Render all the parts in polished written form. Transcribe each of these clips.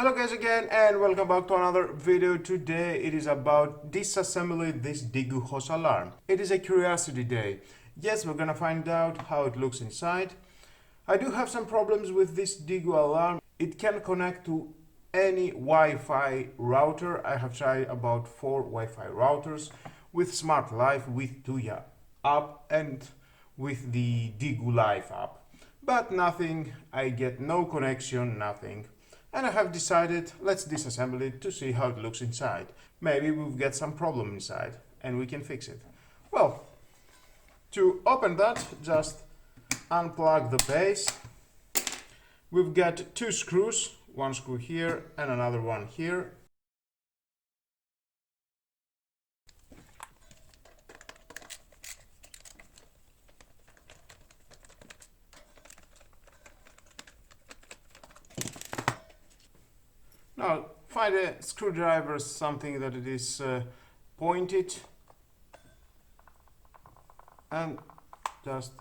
Hello guys again and welcome back to another video. Today it is about disassembling this DIGOO host alarm. It is a curiosity day. Yes, we're gonna find out how it looks inside. I do have some problems with this DIGOO alarm. It can connect to any Wi-Fi router. I have tried about 4 Wi-Fi routers with Smart Life, with Tuya app and with the DIGOO Live app. But nothing, I get no connection, nothing. And I have decided, let's disassemble it to see how it looks inside. Maybe we'll get some problem inside and we can fix it. Well, to open that, just unplug the base. We've got 2 screws, one screw here and another one here. Now, find a screwdriver, something that it is pointed, and just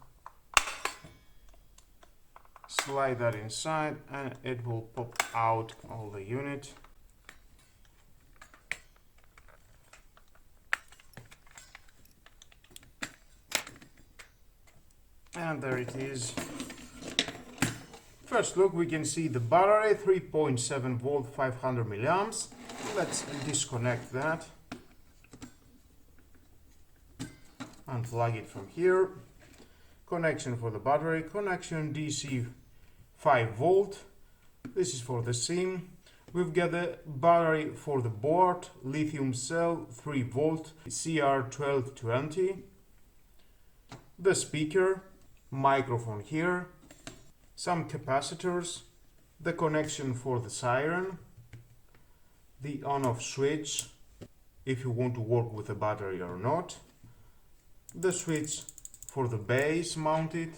slide that inside and it will pop out all the unit. And there it is. First look, we can see the battery, 3.7 volt, 500 milliamps. Let's disconnect that. Unplug it from here. Connection for the battery, connection DC 5 volt. This is for the SIM. We've got the battery for the board, lithium cell, 3 volt, CR1220. The speaker, microphone here. Some capacitors, the connection for the siren, the on-off switch if you want to work with the battery or not, the switch for the base mounted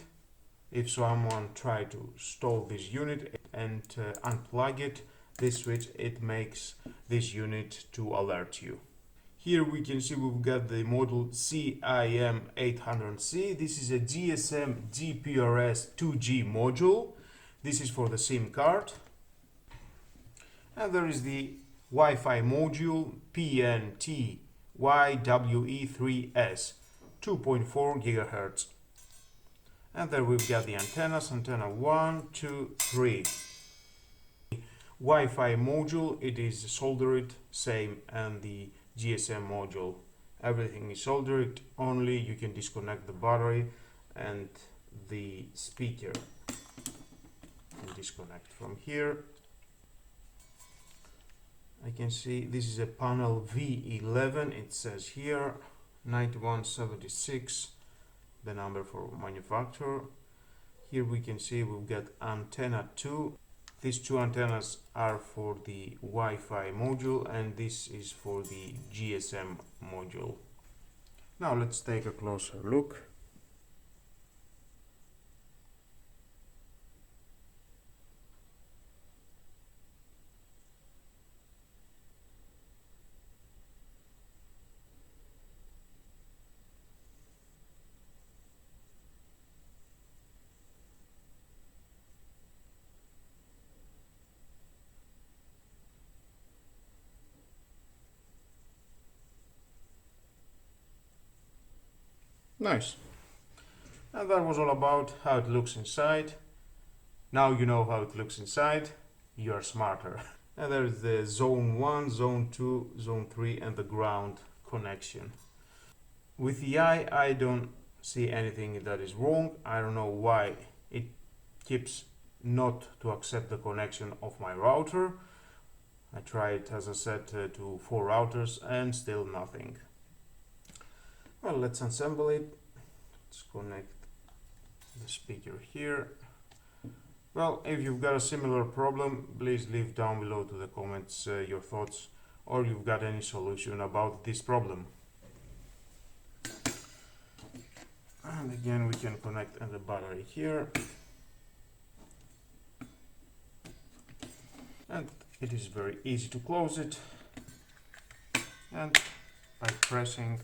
if someone try to stall this unit and unplug it, this switch, it makes this unit to alert you. Here we can see we've got the model CIM800C. This is a GSM GPRS 2G module. This is for the SIM card. And there is the Wi-Fi module PNT-YWE3S 2.4 GHz. And there we've got the antennas, antenna 1, 2, 3. Wi-Fi module, it is soldered, same, and the GSM module, everything is soldered, only you can disconnect the battery and the speaker. And disconnect from here. I can see this is a panel V11, it says here 9176, the number for manufacturer. Here we can see we've got antenna 2. These 2 antennas are for the Wi-Fi module and this is for the GSM module. Now let's take a closer look. Nice. And that was all about how it looks inside. Now you know how it looks inside, you are smarter. And there is the zone 1, zone 2, zone 3 and the ground connection. With the eye, I don't see anything that is wrong. I don't know why it keeps not to accept the connection of my router. I tried, as I said, to 4 routers and still nothing. Well, let's assemble it. Let's connect the speaker here. Well, if you've got a similar problem, please leave down below to the comments your thoughts, or you've got any solution about this problem. And again, we can connect the battery here. And it is very easy to close it. And by pressing,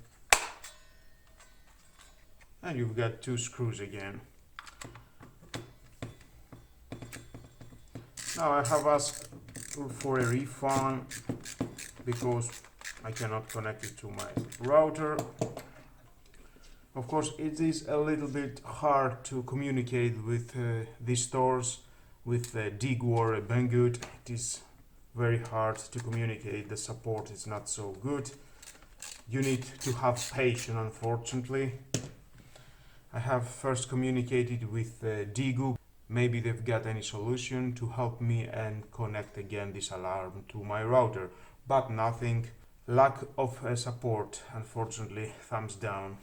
and you've got 2 screws again. Now I have asked for a refund because I cannot connect it to my router. Of course, it is a little bit hard to communicate with these stores with DIGOO or Banggood. It is very hard to communicate. The support is not so good. You need to have patience, unfortunately. I have first communicated with DIGOO. Maybe they've got any solution to help me and connect again this alarm to my router, but nothing. Lack of support, unfortunately. Thumbs down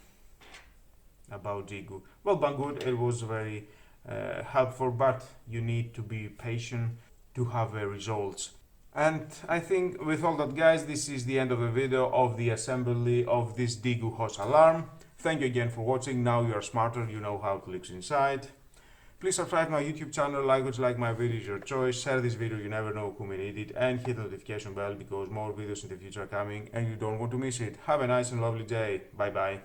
about DIGOO. Well, Banggood, it was very helpful, but you need to be patient to have results. And I think with all that, guys, this is the end of the video of the assembly of this DIGOO host alarm. Thank you again for watching. Now you are smarter, you know how it looks inside. Please subscribe to my YouTube channel, like my video is your choice, share this video, you never know who may need it, and hit the notification bell because more videos in the future are coming and you don't want to miss it. Have a nice and lovely day. Bye bye.